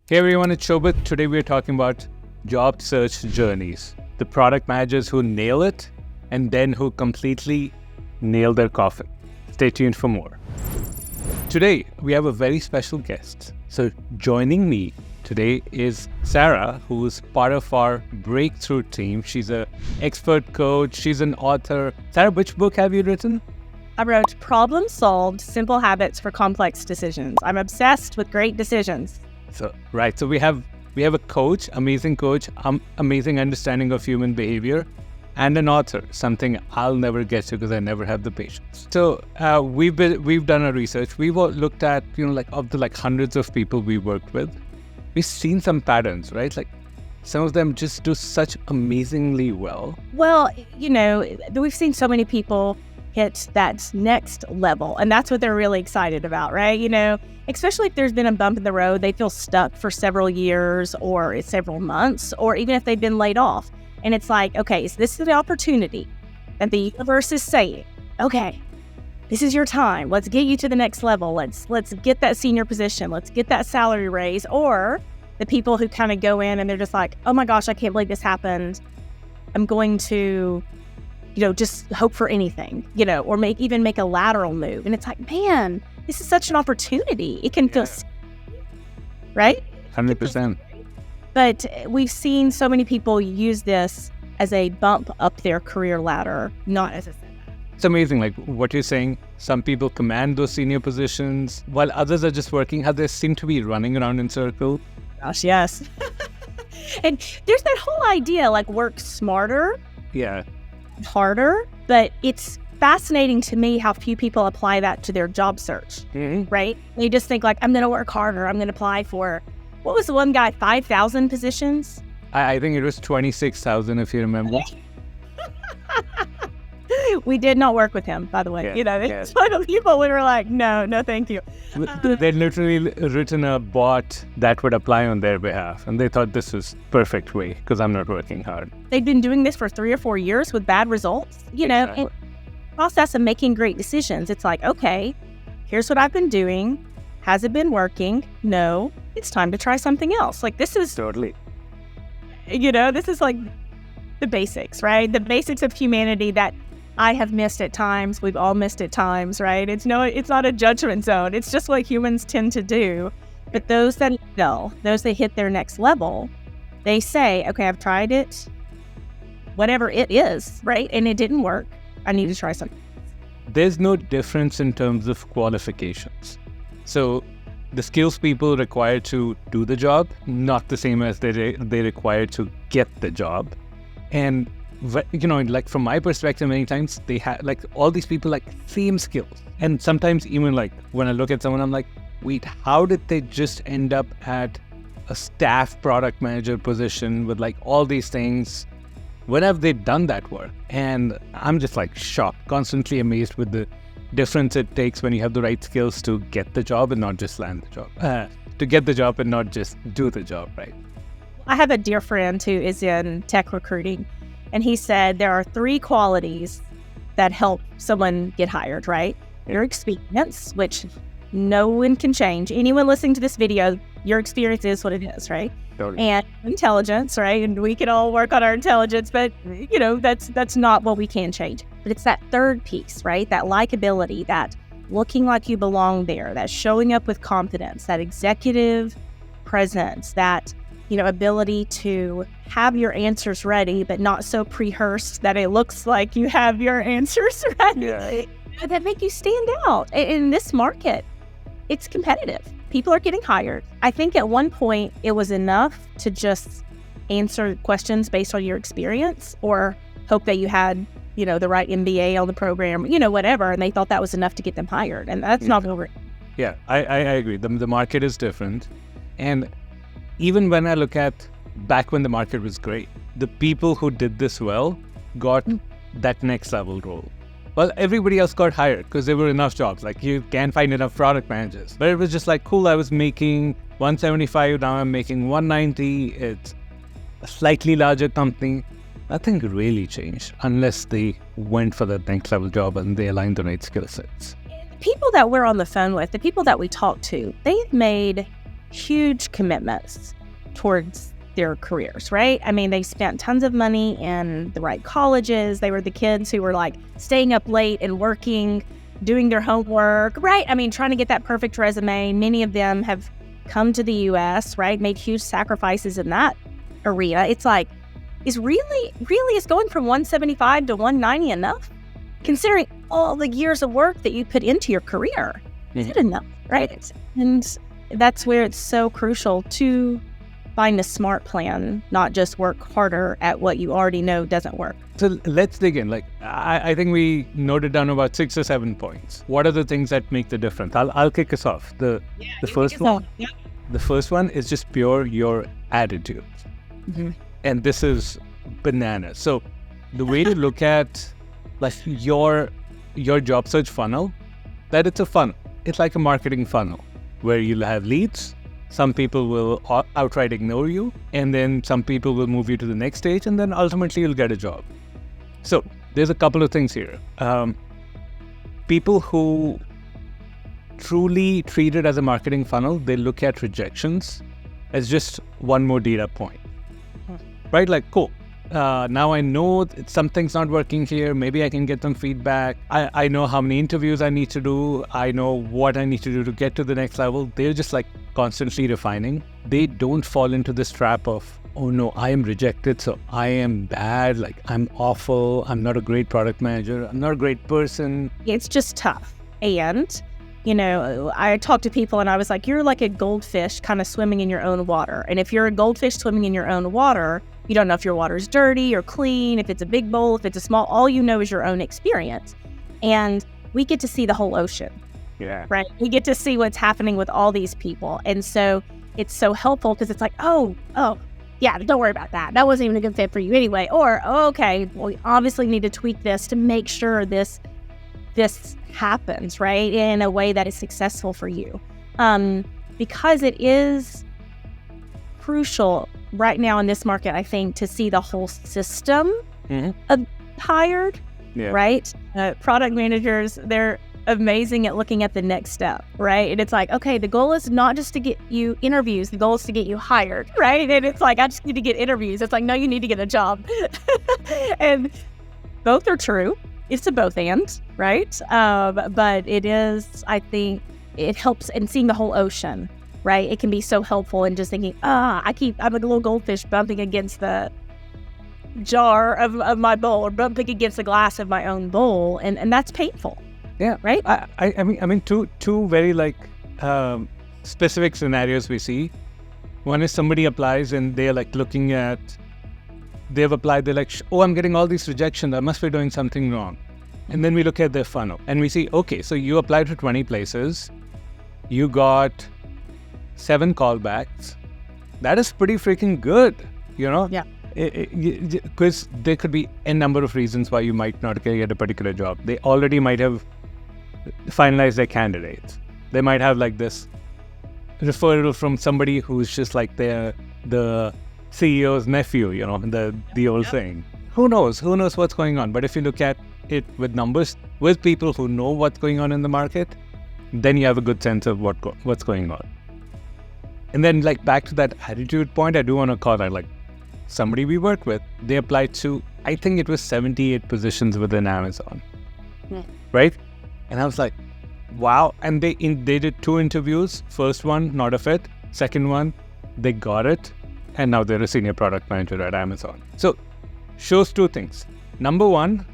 Hey everyone, it's Shobit. Today we're talking about job search journeys. The product managers who nail it and then who completely nail their coffin. Stay tuned for more. Today we have a very special guest. So joining me today is Sarah, who's part of our breakthrough team. She's an expert coach. She's an author. Sarah, which book have you written? I wrote Problem Solved, Simple Habits for Complex Decisions. I'm obsessed with great decisions. So we have a coach, amazing understanding of human behavior, and an author, something I'll never get to because I never have the patience. So we've done our research. We've all looked at of the hundreds of people we worked with. We've seen some patterns, right? Like some of them just do such amazingly well. Well, we've seen so many people hit that next level, and that's what they're really excited about, right? Especially if there's been a bump in the road, they feel stuck for several years or several months, or even if they've been laid off. And it's like, okay, so this is the opportunity that the universe is saying, okay, this is your time. Let's get you to the next level. Let's get that senior position. Let's get that salary raise. Or the people who kind of go in and they're just like, oh my gosh, I can't believe this happened. I'm going to, just hope for anything, or make a lateral move. And it's like, man, this is such an opportunity. It can feel, right? 100%. But we've seen so many people use this as a bump up their career ladder, not as a setback. It's amazing, like what you're saying. Some people command those senior positions, while others are just working how they seem to be running around in circles. Gosh, yes. And there's that whole idea, like work smarter, harder, but it's fascinating to me how few people apply that to their job search, right? They just think like, I'm going to work harder. I'm going to apply for, what was the one guy, 5,000 positions? I think it was 26,000 if you remember. We did not work with him, by the way. It's one of the people we were like, no, thank you. They'd literally written a bot that would apply on their behalf. And they thought this was perfect way because I'm not working hard. They'd been doing this for 3 or 4 years with bad results, Exactly. And process of making great decisions. It's like, okay, here's what I've been doing. Has it been working? No, it's time to try something else. Like this is totally, this is like the basics, right? The basics of humanity that I have missed at times. We've all missed at times, right? It's not a judgment zone. It's just what humans tend to do. But those that hit their next level, they say, okay, I've tried it, whatever it is, right? And it didn't work. I need to try something. There's no difference in terms of qualifications. So the skills people require to do the job, not the same as they require to get the job. And like from my perspective, many times they have like all these people like same skills. And sometimes even like when I look at someone, I'm like, wait, how did they just end up at a staff product manager position with like all these things? When have they done that work? And I'm just like shocked, constantly amazed with the difference it takes when you have the right skills to get the job and not just land the job. To get the job and not just do the job, right? I have a dear friend who is in tech recruiting, and he said there are 3 qualities that help someone get hired, right? Your experience, which no one can change. Anyone listening to this video, your experience is what it is, right? Totally. And intelligence, right? And we can all work on our intelligence, but that's not what we can change. But it's that third piece, right? That likability, that looking like you belong there, that showing up with confidence, that executive presence, that ability to have your answers ready, but not so pre-rehearsed that it looks like you have your answers ready. Yeah. That make you stand out. In this market, it's competitive. People are getting hired. I think at one point it was enough to just answer questions based on your experience or hope that you had, the right MBA on the program, whatever. And they thought that was enough to get them hired. And that's not what we're... Yeah, I agree. The market is different. And even when I look at back when the market was great, the people who did this well got that next level role. Well, everybody else got hired because there were enough jobs. Like you can't find enough product managers. But it was just like, cool, I was making 175, now I'm making 190. It's a slightly larger company. Nothing really changed unless they went for the next level job and they aligned the right skill sets. People that we're on the phone with, the people that we talk to, they've made huge commitments towards their careers, right? I mean, they spent tons of money in the right colleges. They were the kids who were like staying up late and working, doing their homework, right? I mean, trying to get that perfect resume. Many of them have come to the US, right? Made huge sacrifices in that arena. It's like, is going from 175 to 190 enough? Considering all the years of work that you put into your career, is it enough, right? And that's where it's so crucial to find a smart plan, not just work harder at what you already know doesn't work. So let's dig in. Like, I think we noted down about 6 or 7 points. What are the things that make the difference? I'll kick us off. The first one. Yeah. The first one is just pure your attitude. And this is bananas. So the way to look at like your job search funnel, that it's a funnel. It's like a marketing funnel where you'll have leads. Some people will outright ignore you, and then some people will move you to the next stage, and then ultimately you'll get a job. So there's a couple of things here. People who truly treat it as a marketing funnel, they look at rejections as just one more data point, right? Like, cool. Now I know something's not working here. Maybe I can get some feedback. I know how many interviews I need to do. I know what I need to do to get to the next level. They're just like constantly refining. They don't fall into this trap of, oh no, I am rejected, so I am bad. Like, I'm awful. I'm not a great product manager. I'm not a great person. It's just tough. And, you know, I talked to people and I was like, you're like a goldfish kind of swimming in your own water. And if you're a goldfish swimming in your own water, you don't know if your water's dirty or clean, if it's a big bowl, if it's a small, all you know is your own experience. And we get to see the whole ocean. Yeah. Right? We get to see what's happening with all these people. And so it's so helpful because it's like, oh, yeah, don't worry about that. That wasn't even a good fit for you anyway. Or, okay, well, we obviously need to tweak this to make sure this happens, right? In a way that is successful for you. Because it is crucial right now in this market, I think, to see the whole system of hired, right? Product managers, they're amazing at looking at the next step, right? And it's like, okay, the goal is not just to get you interviews, the goal is to get you hired, right? And it's like, I just need to get interviews. It's like, no, you need to get a job. And both are true. It's a both and, right? But it is, I think, it helps in seeing the whole ocean, right? It can be so helpful in just thinking, I'm a little goldfish bumping against the jar of my bowl or bumping against the glass of my own bowl. And that's painful. Yeah. Right? I mean, two very like specific scenarios we see. One is somebody applies and they're like looking at, they've applied, they're like, oh, I'm getting all these rejections. I must be doing something wrong. And then we look at their funnel and we see, okay, so you applied to 20 places. You got 7 callbacks. That is pretty freaking good, you know? Yeah. Because there could be a number of reasons why you might not get a particular job. They already might have finalized their candidates. They might have like this referral from somebody who's just like the CEO's nephew, you know, the old saying. Who knows what's going on? But if you look at it with numbers, with people who know what's going on in the market, then you have a good sense of what's going on. And then like back to that attitude point, I do want to call out like somebody we work with, they applied to, I think it was 78 positions within Amazon, right? And I was like, wow. And they did 2 interviews. First one, not a fit. Second one, they got it. And now they're a senior product manager at Amazon. So shows 2 things. Number one,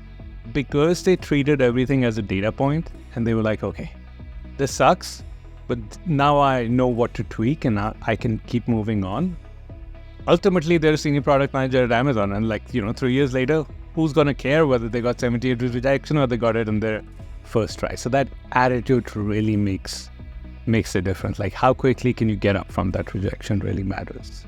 because they treated everything as a data point and they were like, okay, this sucks, but now I know what to tweak and I can keep moving on. Ultimately, they're a senior product manager at Amazon. And 3 years later, who's going to care whether they got 78 rejection or they got it in their first try? So that attitude really makes a difference. Like how quickly can you get up from that rejection really matters.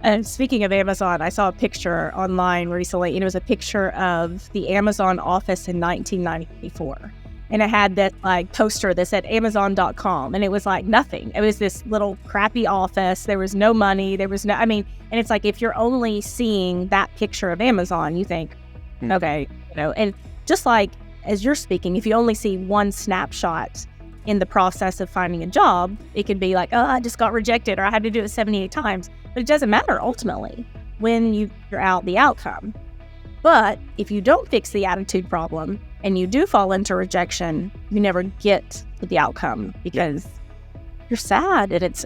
And speaking of Amazon, I saw a picture online recently, and it was a picture of the Amazon office in 1994. And it had that poster that said Amazon.com, and it was like nothing. It was this little crappy office. There was no money. And it's like if you're only seeing that picture of Amazon, you think, okay, and just like as you're speaking, if you only see one snapshot in the process of finding a job, it could be like, oh, I just got rejected, or I had to do it 78 times. But it doesn't matter ultimately when you figure out the outcome. But if you don't fix the attitude problem and you do fall into rejection, you never get to the outcome because you're sad. And it's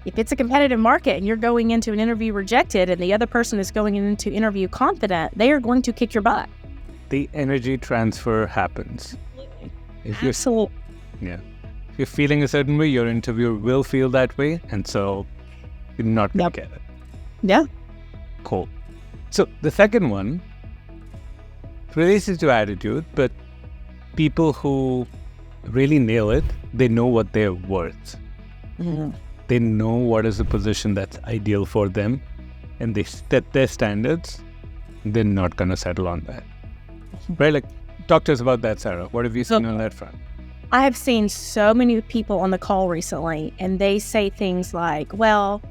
if it's a competitive market and you're going into an interview rejected and the other person is going into interview confident, they are going to kick your butt. The energy transfer happens. Absolutely. Yeah. If you're feeling a certain way, your interviewer will feel that way. And so you're not going to get it. Yeah. Cool. So the second one relates to attitude, but people who really nail it, they know what they're worth. Mm-hmm. They know what is the position that's ideal for them, and they set their standards. They're not going to settle on that. Right? Like, talk to us about that, Sarah. What have you seen on that front? I have seen so many people on the call recently, and they say things like, well,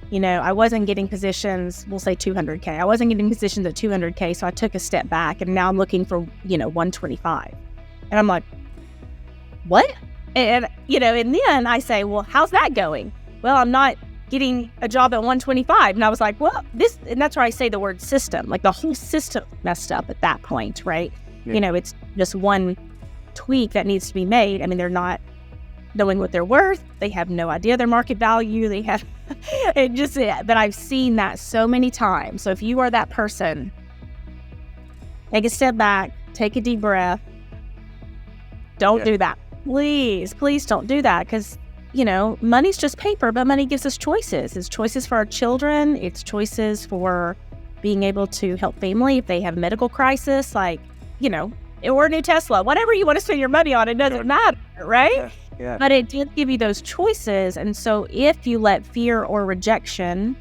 you know, I wasn't getting positions, we'll say 200K. I wasn't getting positions at 200K, so I took a step back, and now I'm looking for, 125. And I'm like, what? And then I say, well, how's that going? Well, I'm not getting a job at 125. And I was like, well, and that's where I say the word system. Like, the whole system messed up at that point, right? Yeah. It's just one tweak that needs to be made. I mean, they're not knowing what they're worth. They have no idea their market value. They have but I've seen that so many times. So if you are that person, take a step back, take a deep breath. Don't do that. Please don't do that, because, money's just paper, but money gives us choices. It's choices for our children. It's choices for being able to help family if they have a medical crisis, like, or a new Tesla, whatever you want to spend your money on, it doesn't matter, right? Yeah. But it did give you those choices. And so if you let fear or rejection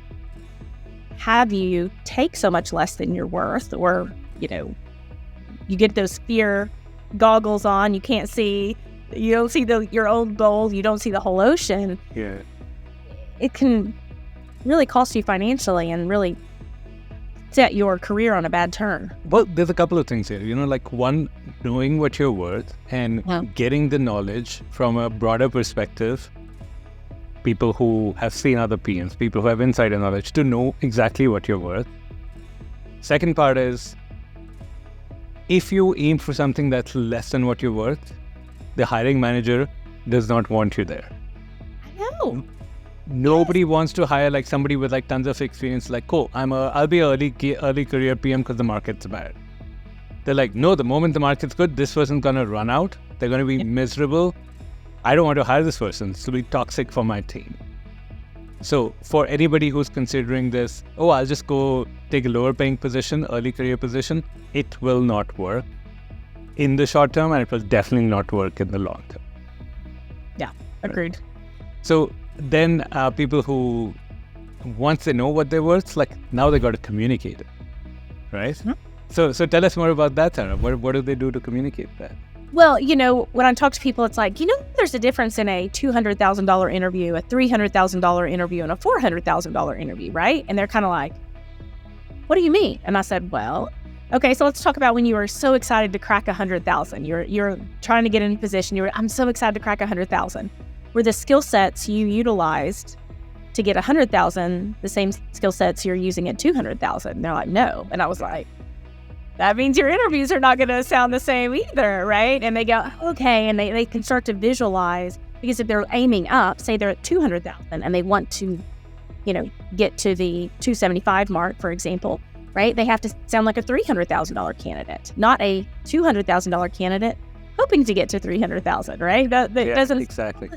have you take so much less than you're worth, or, you get those fear goggles on, you can't see, you don't see your own goals, you don't see the whole ocean. Yeah. It can really cost you financially and really set your career on a bad turn. Well, there's a couple of things here. Like, one, knowing what you're worth and getting the knowledge from a broader perspective. People who have seen other PMs, people who have insider knowledge to know exactly what you're worth. Second part is, if you aim for something that's less than what you're worth, the hiring manager does not want you there. I know. Nobody wants to hire like somebody with like tons of experience. Like, cool, I'll be early career PM because the market's bad. They're like, no, the moment the market's good, this person's gonna run out. They're gonna be miserable. I don't want to hire this person. It's gonna be toxic for my team. So for anybody who's considering this, I'll just go take a lower paying position, early career position, it will not work in the short term, and it will definitely not work in the long term. Yeah, agreed. So then people who, once they know what they're worth, like, now they got to communicate it, right? Mm-hmm. So tell us more about that, Sarah. What do they do to communicate that? Well, when I talk to people, it's like, there's a difference in a $200,000 interview, a $300,000 interview, and a $400,000 interview, right? And they're kind of like, what do you mean? And I said, well, okay, so let's talk about when you were so excited to crack 100,000. You're trying to get in a position. I'm so excited to crack 100,000. Were the skill sets you utilized to get 100,000 the same skill sets you're using at 200,000? And they're like, no. And I was like, that means your interviews are not going to sound the same either, right? And they go, okay, and they can start to visualize, because if they're aiming up, say they're at 200,000 and they want to, get to the 275 mark, for example, right? They have to sound like a $300,000 candidate, not a $200,000 candidate hoping to get to 300,000, right? That doesn't exactly.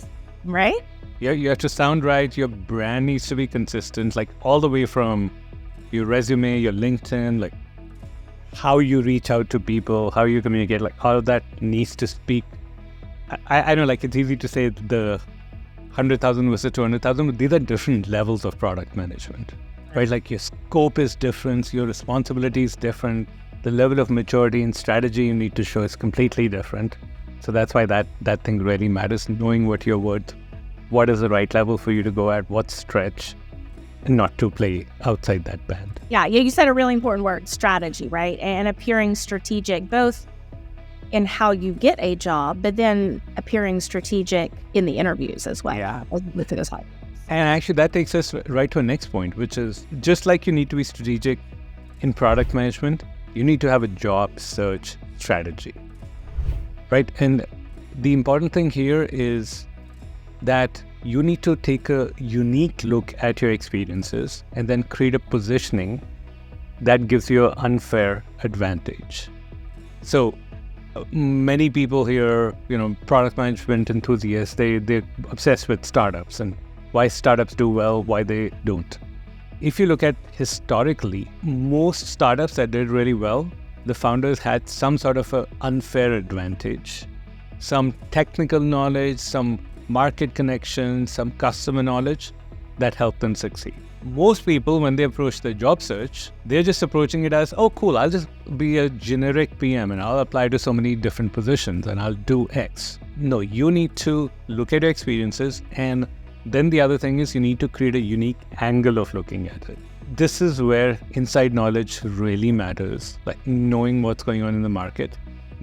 Right? Yeah, you have to sound right. Your brand needs to be consistent, like all the way from your resume, your LinkedIn, like how you reach out to people, how you communicate, like all of that needs to speak. I know, like, it's easy to say the 100,000 versus 200,000, but these are different levels of product management, right? Like, your scope is different, your responsibility is different, the level of maturity and strategy you need to show is completely different. So that's why that thing really matters, knowing what you're worth, what is the right level for you to go at, what stretch, and not to play outside that band. Yeah, you said a really important word, strategy, right? And appearing strategic, both in how you get a job, but then appearing strategic in the interviews as well. Yeah. With it as well. And actually, that takes us right to our next point, which is just like you need to be strategic in product management, you need to have a job search strategy, right? And the important thing here is that you need to take a unique look at your experiences and then create a positioning that gives you an unfair advantage. So many people here, product management enthusiasts, they're obsessed with startups and why startups do well, why they don't. If you look at historically, most startups that did really well, the founders had some sort of an unfair advantage, some technical knowledge, some market connections, some customer knowledge that helped them succeed. Most people, when they approach the job search, they're just approaching it as, oh, cool, I'll just be a generic PM and I'll apply to so many different positions and I'll do X. No, you need to look at your experiences, and then the other thing is you need to create a unique angle of looking at it. This is where inside knowledge really matters, like knowing what's going on in the market,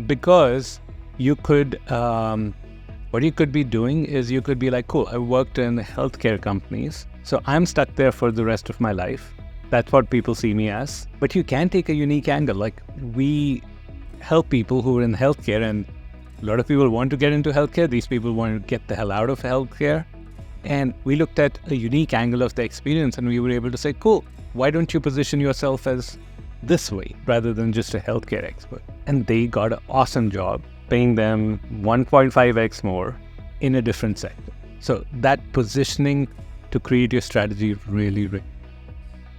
because you could, what you could be doing is you could be like, cool, I worked in healthcare companies, so I'm stuck there for the rest of my life. That's what people see me as. But you can take a unique angle. Like, we help people who are in healthcare, and a lot of people want to get into healthcare. These people want to get the hell out of healthcare. And we looked at a unique angle of the experience, and we were able to say, cool, why don't you position yourself as this way rather than just a healthcare expert? And they got an awesome job, paying them 1.5x more in a different sector. So that positioning to create your strategy really.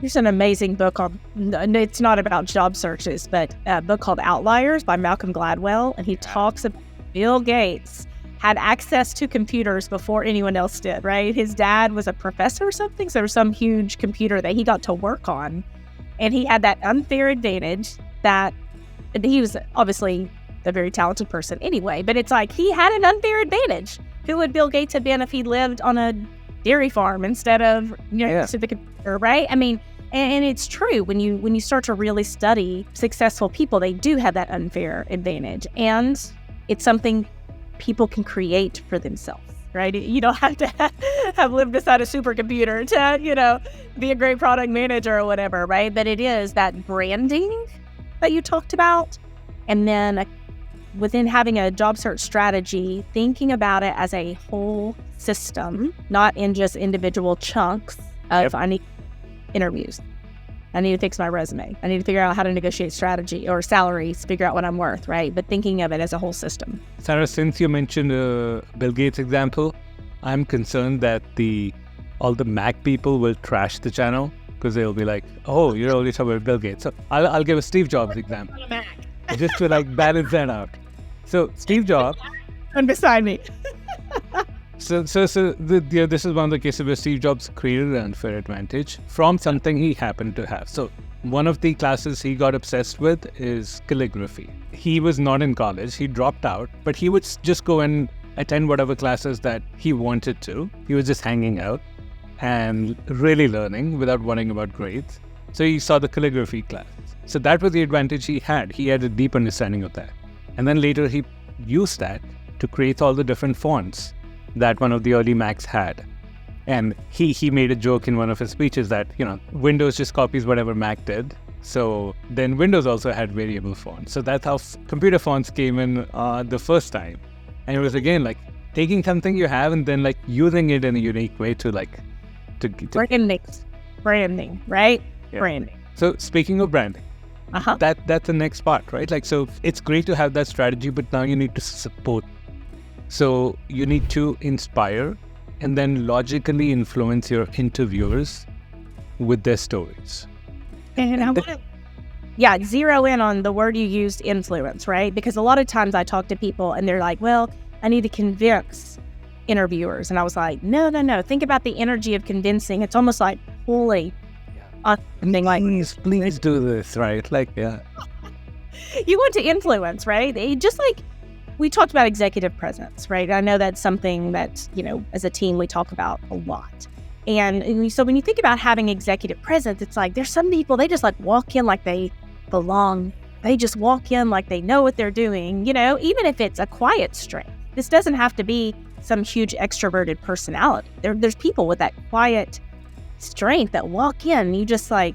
There's an amazing book on, it's not about job searches, but a book called Outliers by Malcolm Gladwell. And he talks about Bill Gates had access to computers before anyone else did, right? His dad was a professor or something, so there was some huge computer that he got to work on. And he had that unfair advantage that he was obviously a very talented person anyway, but it's like he had an unfair advantage. Who would Bill Gates have been if he lived on a dairy farm instead of, to the computer, right? I mean, and it's true when you start to really study successful people, they do have that unfair advantage, and it's something people can create for themselves, right? You don't have to have lived beside a supercomputer to, be a great product manager or whatever, right? But it is that branding that you talked about, and then within having a job search strategy, thinking about it as a whole system, not in just individual chunks of, I need interviews, I need to fix my resume, I need to figure out how to negotiate strategy or salaries, figure out what I'm worth, right? But thinking of it as a whole system. Sarah, since you mentioned Bill Gates example, I'm concerned that all the Mac people will trash the channel because they'll be like, oh, you're only talking about Bill Gates. So I'll give a Steve Jobs example just to balance that out. So Steve Jobs, and beside me. this is one of the cases where Steve Jobs created an unfair advantage from something he happened to have. So one of the classes he got obsessed with is calligraphy. He was not in college, he dropped out, but he would just go and attend whatever classes that he wanted to. He was just hanging out and really learning without worrying about grades. So he saw the calligraphy class. So that was the advantage he had. He had a deep understanding of that. And then later he used that to create all the different fonts that one of the early Macs had. And he made a joke in one of his speeches that, Windows just copies whatever Mac did. So then Windows also had variable fonts. So that's how computer fonts came in the first time. And it was again taking something you have and then using it in a unique way to branding, right? Yeah. Branding. So speaking of branding, that's the next part, right? So it's great to have that strategy, but now you need to support. So you need to inspire and then logically influence your interviewers with their stories. And I want to, zero in on the word you used, influence, right? Because a lot of times I talk to people and they're like, well, I need to convince interviewers. And I was like, no. Think about the energy of convincing. It's almost like pulling on something like, please do this, right? You want to influence, right? Just like we talked about executive presence, right? I know that's something that, as a team, we talk about a lot. And so when you think about having executive presence, it's like there's some people, they just walk in like they belong, they just walk in like they know what they're doing, even if it's a quiet strength. This doesn't have to be some huge extroverted personality. There's people with that quiet strength that walk in and you just like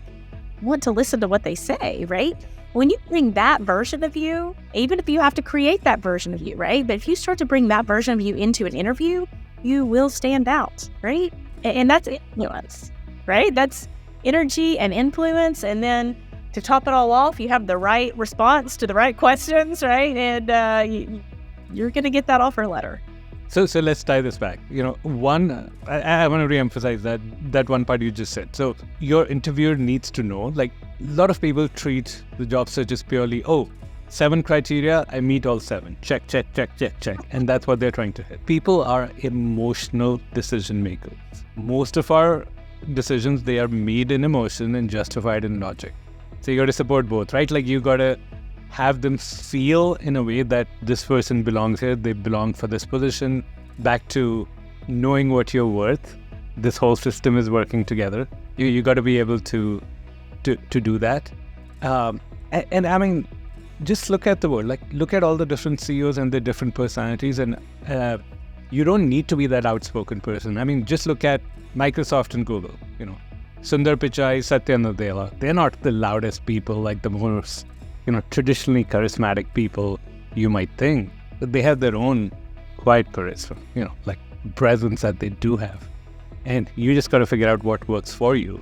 want to listen to what they say, right? When you bring that version of you, even if you have to create that version of you, right? But if you start to bring that version of you into an interview, you will stand out, right? And that's influence, right? That's energy and influence. And then to top it all off, you have the right response to the right questions, right? And you're going to get that offer letter. So let's tie this back. One, I want to re-emphasize that one part you just said. So your interviewer needs to know, like a lot of people treat the job search as purely, 7 criteria, I meet all 7. Check, check, check, check, check. And that's what they're trying to hit. People are emotional decision makers. Most of our decisions, they are made in emotion and justified in logic. So you got to support both, right? Like you got to have them feel in a way that this person belongs here, they belong for this position. Back to knowing what you're worth, this whole system is working together. You got to be able to do that. And I mean, just look at the world. Like look at all the different CEOs and their different personalities, and you don't need to be that outspoken person. I mean, just look at Microsoft and Google. Sundar Pichai, Satya Nadella. They're not the loudest people, like the most traditionally charismatic people you might think, but they have their own quiet charisma, like presence that they do have. And you just got to figure out what works for you.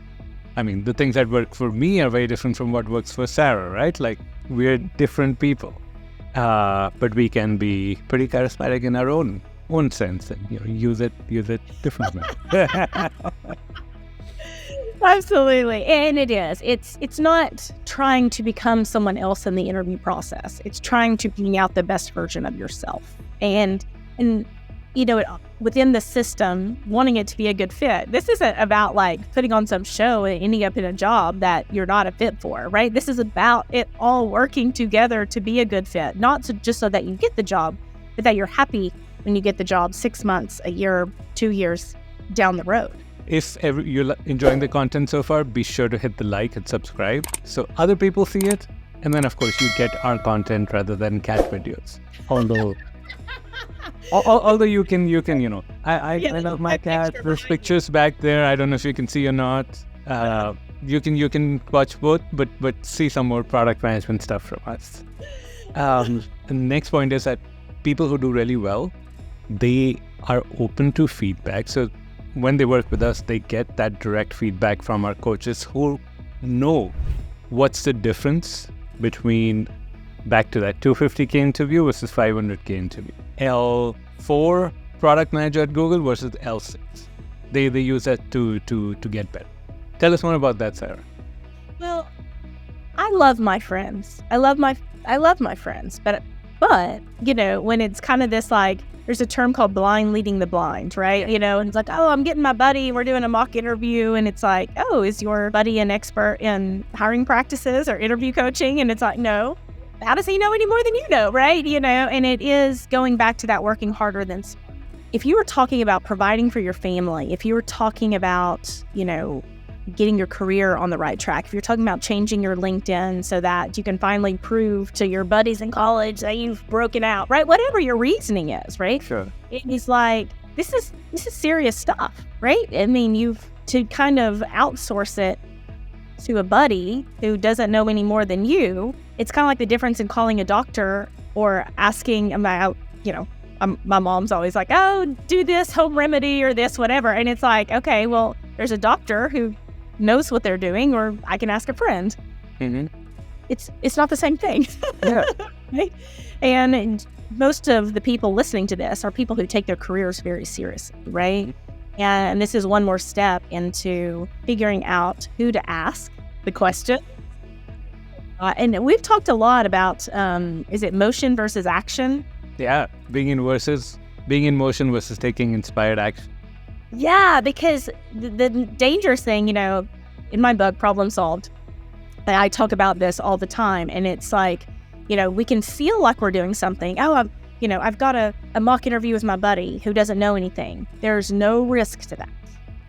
I mean, the things that work for me are very different from what works for Sarah, right? Like we're different people, but we can be pretty charismatic in our own sense and use it differently. Absolutely. And it is. It's not trying to become someone else in the interview process. It's trying to bring out the best version of yourself. And within the system, wanting it to be a good fit. This isn't about like putting on some show and ending up in a job that you're not a fit for, right? This is about it all working together to be a good fit, not just so that you get the job, but that you're happy when you get the job 6 months, a year, 2 years down the road. If you're enjoying the content so far, be sure to hit the like and subscribe so other people see it. And then, of course, you get our content rather than cat videos. Although you can, I love my cat. There's pictures back there. I don't know if you can see or not. You can watch both, but see some more product management stuff from us. The next point is that people who do really well, they are open to feedback. So when they work with us, they get that direct feedback from our coaches who know what's the difference between, back to that 250K interview versus 500K interview. L4 product manager at Google versus L6. They use that to get better. Tell us more about that, Sarah. Well, I love my friends. I love my friends, but when it's kind of this like, there's a term called blind leading the blind, right? And it's like, I'm getting my buddy, we're doing a mock interview, and it's like, is your buddy an expert in hiring practices or interview coaching? And it's like, no. How does he know any more than you know, right? And it is going back to that working harder than smart. If you were talking about providing for your family, if you were talking about, getting your career on the right track, if you're talking about changing your LinkedIn so that you can finally prove to your buddies in college that you've broken out, right? Whatever your reasoning is, right? Sure. It is like, this is serious stuff, right? I mean, to kind of outsource it to a buddy who doesn't know any more than you, it's kind of like the difference in calling a doctor or asking about, my mom's always like, do this home remedy or this, whatever. And it's like, okay, well, there's a doctor who knows what they're doing, or I can ask a friend. Mm-hmm. It's not the same thing. Yeah. Right? And most of the people listening to this are people who take their careers very seriously, right? And this is one more step into figuring out who to ask the question. And we've talked a lot about, is it motion versus action? Yeah, being in motion versus taking inspired action. Yeah, because the dangerous thing, in my book, Problem Solved, I talk about this all the time. And it's like, we can feel like we're doing something. I've got a mock interview with my buddy who doesn't know anything. There's no risk to that,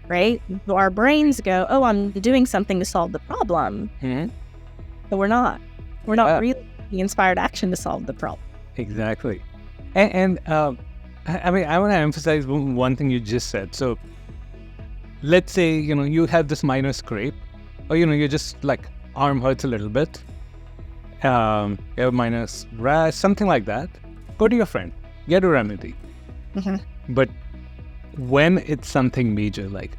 right? Our brains go, I'm doing something to solve the problem. Mm-hmm. But we're not. We're not really taking inspired action to solve the problem. Exactly. And I mean, I want to emphasize one thing you just said. So let's say, you have this minor scrape, or, you're just like arm hurts a little bit. You have a minor rash, something like that. Go to your friend, get a remedy. Mm-hmm. But when it's something major, like,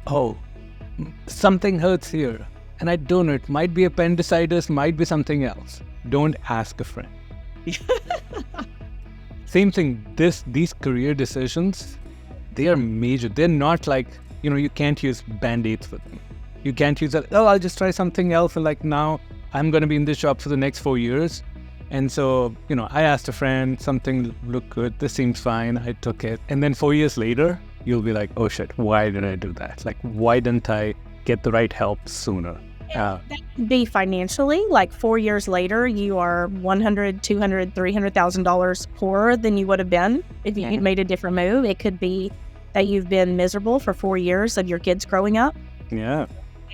something hurts here, and I don't know, it might be appendicitis, might be something else. Don't ask a friend. Same thing, these career decisions, they are major. They're not like, you can't use Band-Aids for them. You can't use that, I'll just try something else, and like now I'm going to be in this job for the next 4 years. And so, I asked a friend, something looked good, this seems fine, I took it. And then 4 years later, you'll be like, oh shit, why did I do that? Like, why didn't I get the right help sooner? That could be financially, like 4 years later, you are $100,000, $200,000, $300,000 poorer than you would have been if you had made a different move. It could be that you've been miserable for 4 years of your kids growing up. Yeah.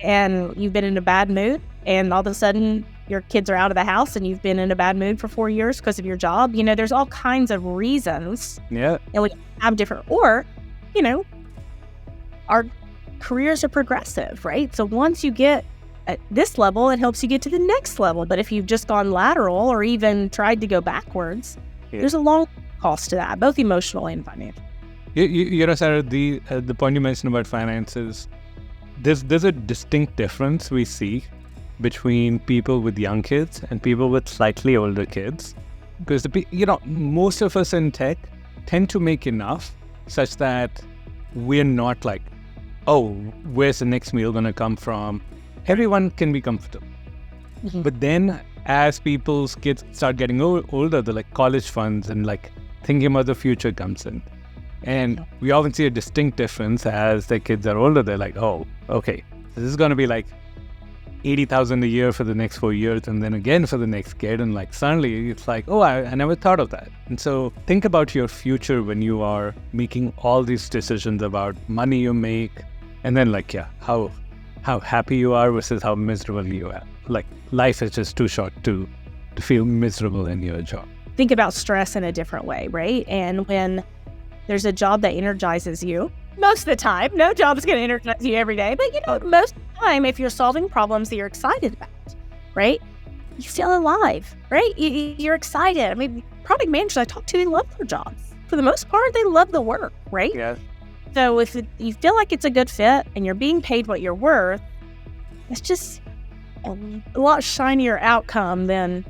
And you've been in a bad mood, and all of a sudden your kids are out of the house and you've been in a bad mood for 4 years because of your job. There's all kinds of reasons. Yeah. And we have different, or, our careers are progressive, right? So once you get at this level, it helps you get to the next level. But if you've just gone lateral or even tried to go backwards, there's a long cost to that, both emotional and financial. Sarah, the point you mentioned about finances, there's a distinct difference we see between people with young kids and people with slightly older kids. Because, most of us in tech tend to make enough such that we're not like, where's the next meal going to come from? Everyone can be comfortable. Mm-hmm. But then as people's kids start getting older, the like college funds and like thinking about the future comes in. And we often see a distinct difference as the kids are older. They're like, okay, this is going to be like $80,000 a year for the next 4 years, and then again for the next kid. And like suddenly it's like, I never thought of that. And so think about your future when you are making all these decisions about money you make, and then like, how happy you are versus how miserable you are. Like life is just too short to feel miserable in your job. Think about stress in a different way, right? And when there's a job that energizes you, most of the time, no job is going to energize you every day, but most of the time, if you're solving problems that you're excited about, right, you feel alive, right? You're excited. I mean, product managers I talk to, they love their jobs. For the most part, they love the work, right? Yeah. So if you feel like it's a good fit and you're being paid what you're worth, it's just a lot shinier outcome than,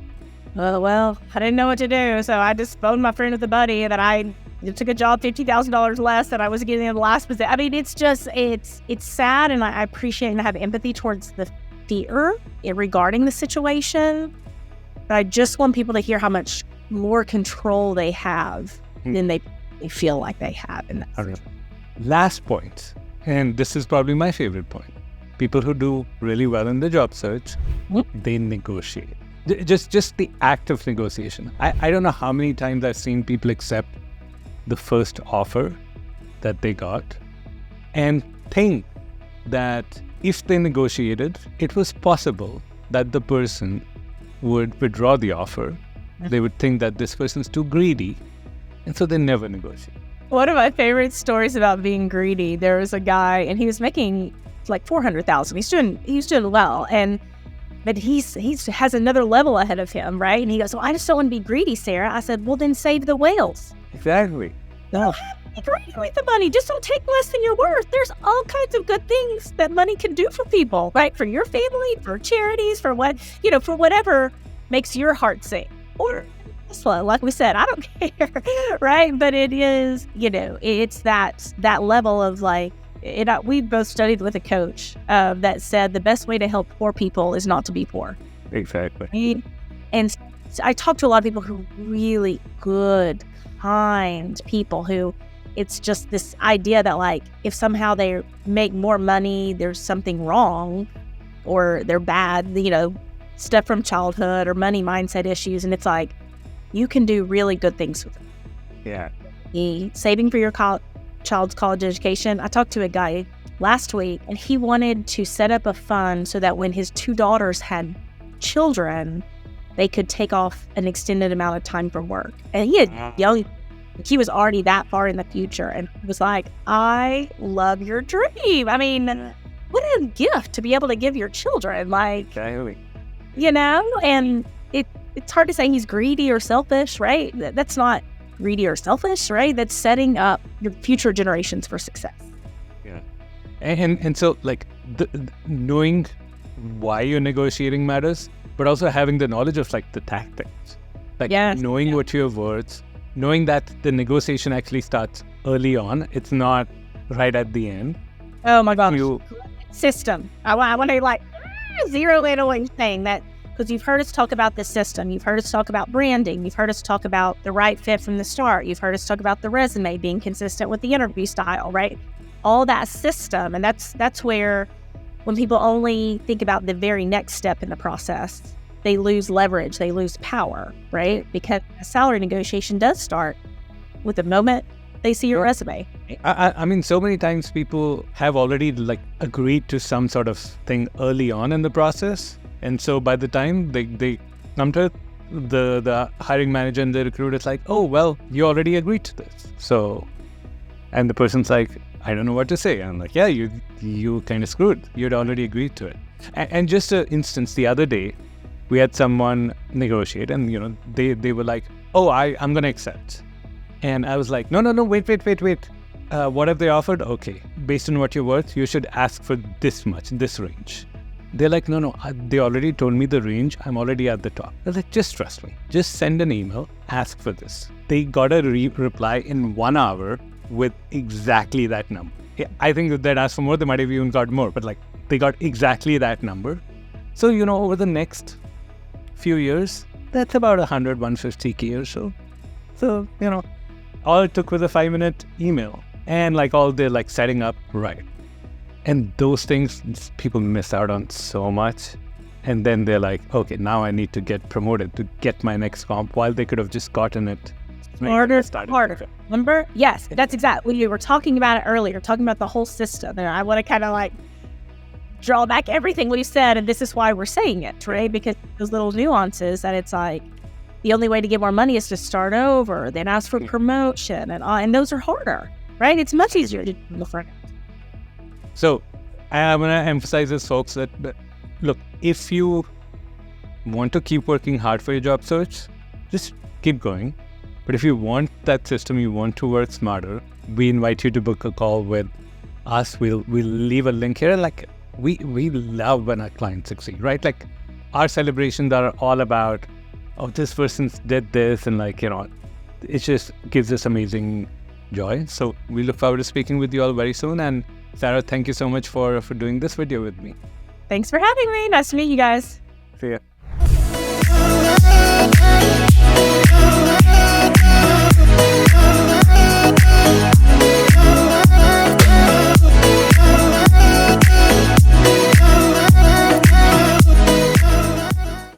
I didn't know what to do, so I just phoned my friend with a buddy that I took a job $50,000 less than I was getting in the last position. I mean, it's just, it's sad, and I appreciate and have empathy towards the fear regarding the situation. But I just want people to hear how much more control they have than they feel like they have in that. Last point, and this is probably my favorite point. People who do really well in the job search, they negotiate. Just the act of negotiation. I don't know how many times I've seen people accept the first offer that they got and think that if they negotiated, it was possible that the person would withdraw the offer. They would think that this person's too greedy, and so they never negotiate. One of my favorite stories about being greedy, there was a guy and he was making like $400,000. He's doing well, but he has another level ahead of him, right? And he goes, I just don't want to be greedy, Sarah. I said, well, then save the whales. Exactly. No. Be greedy with the money. Just don't take less than you're worth. There's all kinds of good things that money can do for people, right? For your family, for charities, for for whatever makes your heart sing. Or like we said, I don't care, right? But it is, it's that level of like, we both studied with a coach that said the best way to help poor people is not to be poor. Exactly. Right? And I talk to a lot of people who are really good, kind people who it's just this idea that like if somehow they make more money, there's something wrong or they're bad, stuff from childhood or money mindset issues. And it's like, you can do really good things with it. Yeah. Saving for your child's college education. I talked to a guy last week and he wanted to set up a fund so that when his two daughters had children, they could take off an extended amount of time from work. And he was already that far in the future, and he was like, I love your dream. I mean, what a gift to be able to give your children, like, you know, and it's hard to say he's greedy or selfish, right? That's not greedy or selfish, right? That's setting up your future generations for success. Yeah. And so, like, knowing why you're negotiating matters, but also having the knowledge of, like, the tactics. Like, knowing what your words, knowing that the negotiation actually starts early on. It's not right at the end. Oh, my gosh. System. I want to, like, zero in on what you're saying, that because you've heard us talk about the system. You've heard us talk about branding. You've heard us talk about the right fit from the start. You've heard us talk about the resume being consistent with the interview style, right? All that system. And that's where, when people only think about the very next step in the process, they lose leverage, they lose power, right? Because a salary negotiation does start with the moment they see your resume. I mean, so many times people have already, like, agreed to some sort of thing early on in the process. And so by the time they come to the hiring manager and the recruiter, it's like, oh, well, you already agreed to this. So, and the person's like, I don't know what to say. I'm like, yeah, you kind of screwed. You'd already agreed to it. And just an instance, the other day, we had someone negotiate, and, you know, they were like, oh, I'm going to accept. And I was like, no, wait. What have they offered? Okay, based on what you're worth, you should ask for this much, this range. They're like, no, they already told me the range. I'm already at the top. I was like, just trust me. Just send an email, ask for this. They got a reply in 1 hour with exactly that number. Yeah, I think if they'd asked for more, they might have even got more, but, like, they got exactly that number. So, you know, over the next few years, that's about 150K or so. So, you know, all it took was a 5-minute email and, like, all the, like, setting up right. And those things people miss out on so much. And then they're like, okay, now I need to get promoted to get my next comp, while they could have just gotten it harder. Remember? Yes, that's exactly. We were talking about it earlier, talking about the whole system. And I want to kind of, like, draw back everything we said. And this is why we're saying it, right? Because those little nuances that it's like, the only way to get more money is to start over, then ask for promotion. And those are harder, right? It's much easier to do in the front end. So I'm going to emphasize this, folks, that look, if you want to keep working hard for your job search, just keep going. But if you want that system, you want to work smarter, we invite you to book a call with us. We'll leave a link here. Like, we love when our clients succeed, right? Like, our celebrations are all about, oh, this person did this, and, like, you know, it just gives us amazing joy. So we look forward to speaking with you all very soon. And Sarah, thank you so much for doing this video with me. Thanks for having me. Nice to meet you guys. See ya.